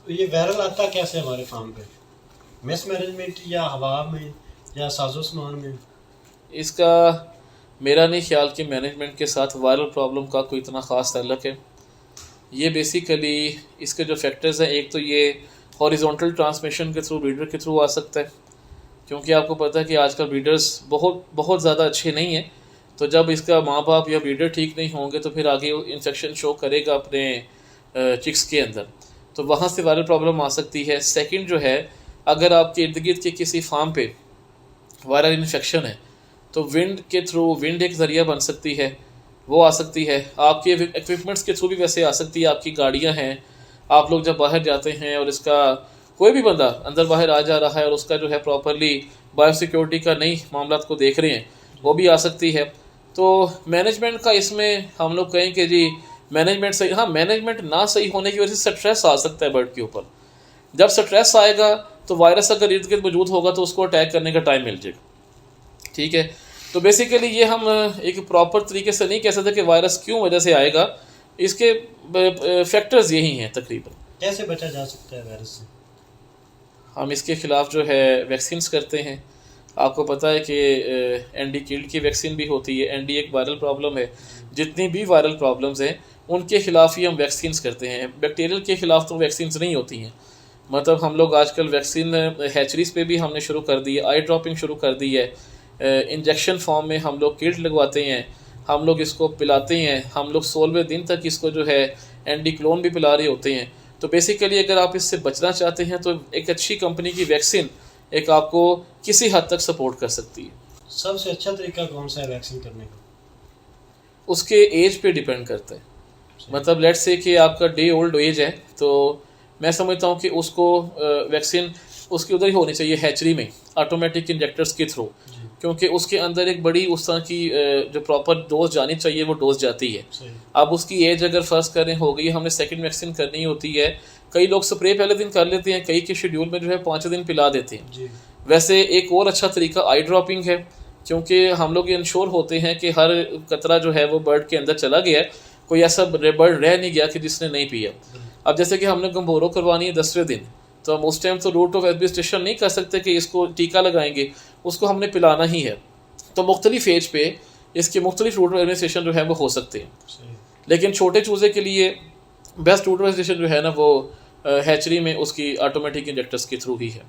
तो ये वायरल आता कैसे हमारे फार्म पे? मिस मैनेजमेंट या हवा में या साजो सामान में? इसका मेरा नहीं ख्याल कि मैनेजमेंट के साथ वायरल प्रॉब्लम का कोई इतना ख़ास ताल्लुक है। ये बेसिकली इसके जो फैक्टर्स हैं, एक तो ये हॉरिजॉन्टल ट्रांसमिशन के थ्रू, ब्रीडर के थ्रू आ सकता है, क्योंकि आपको पता है कि आजकल ब्रीडर्स बहुत बहुत ज़्यादा अच्छे नहीं हैं। तो जब इसका माँ बाप या ब्रीडर ठीक नहीं होंगे तो फिर आगे इन्फेक्शन शो करेगा अपने चिक्स के अंदर, तो वहाँ से वायरल प्रॉब्लम आ सकती है। सेकंड जो है, अगर आपके इर्द गिर्द के किसी फार्म पे वायरल इन्फेक्शन है तो विंड के थ्रू, विंड एक ज़रिया बन सकती है, वो आ सकती है। आपके इक्विपमेंट्स के थ्रू भी वैसे आ सकती है। आपकी गाड़ियाँ हैं, आप लोग जब बाहर जाते हैं और इसका कोई भी बंदा अंदर बाहर आ जा रहा है और उसका जो है प्रॉपरली बायो सिक्योरिटी का नहीं मामला को देख रहे हैं, वो भी आ सकती है। तो मैनेजमेंट का इसमें हम लोग कहें कि जी मैनेजमेंट सही, हाँ मैनेजमेंट ना सही होने की वजह से स्ट्रेस आ सकता है बर्ड के ऊपर। जब स्ट्रेस आएगा तो वायरस अगर इर्द गिर्द मौजूद होगा तो उसको अटैक करने का टाइम मिल जाएगा। ठीक है, तो बेसिकली ये हम एक प्रॉपर तरीके से नहीं कह सकते कि वायरस क्यों वजह से आएगा। इसके फैक्टर्स यही हैं तकरीबन। कैसे बचा जा सकता है वायरस से? हम इसके ख़िलाफ़ जो है वैक्सीन्स करते हैं। आपको पता है कि एनडी किल्ड की वैक्सीन भी होती है। एनडी एक वायरल प्रॉब्लम है। जितनी भी वायरल प्रॉब्लम्स हैं उनके ख़िलाफ़ ही हम वैक्सीन्स करते हैं। बैक्टीरियल के ख़िलाफ़ तो वैक्सीन्स नहीं होती हैं। मतलब हम लोग आजकल वैक्सीन हैचरीज पे भी हमने शुरू कर दी है, आई ड्रॉपिंग शुरू कर दी है। इंजेक्शन फॉर्म में हम लोग किल्ट लगवाते हैं, हम लोग इसको पिलाते हैं, हम लोग 16वें दिन तक इसको जो है एंटी क्लोन भी पिला रहे होते हैं। तो बेसिकली अगर आप इससे बचना चाहते हैं तो एक अच्छी कंपनी की वैक्सीन एक आपको किसी हद तक सपोर्ट कर सकती है। सबसे अच्छा तरीका कौन सा है वैक्सीन करने का? उसके एज पे डिपेंड करता है। मतलब लेट्स से कि आपका डे ओल्ड एज है तो मैं समझता हूँ कि उसको वैक्सीन उसकी उधर ही होनी चाहिए, हैचरी में, ऑटोमेटिक इंजेक्टर्स के थ्रू, क्योंकि उसके अंदर एक बड़ी उस तरह की जो प्रॉपर डोज जानी चाहिए वो डोज जाती है। अब उसकी एज अगर फर्स्ट करें हो गई, हमने सेकंड वैक्सीन करनी होती है, कई लोग स्प्रे पहले दिन कर लेते हैं, कई के शेड्यूल में जो है 5 दिन पिला देते हैं। वैसे एक और अच्छा तरीका आई ड्रॉपिंग है, क्योंकि हम लोग ये इंश्योर होते हैं कि हर कतरा जो है वो बर्ड के अंदर चला गया है, कोई ऐसा बर्ड रह नहीं गया कि जिसने नहीं पिया। अब जैसे कि हमने गंभोरो करवानी है 10वें दिन, तो हम उस टाइम तो रूट ऑफ एडमिनिस्ट्रेशन नहीं कर सकते कि इसको टीका लगाएंगे, उसको हमने पिलाना ही है। तो मुख्तलिफ एज पे इसके मुख्तलिफ रूट ऑफ एडमिनिस्ट्रेशन जो है वो हो सकते हैं। लेकिन छोटे चूज़े के लिए बेस्ट रूट ऑफ एडमिनिस्ट्रेशन जो है ना वो हैचरी में उसकी ऑटोमेटिक इंजेक्टर्स के थ्रू ही है।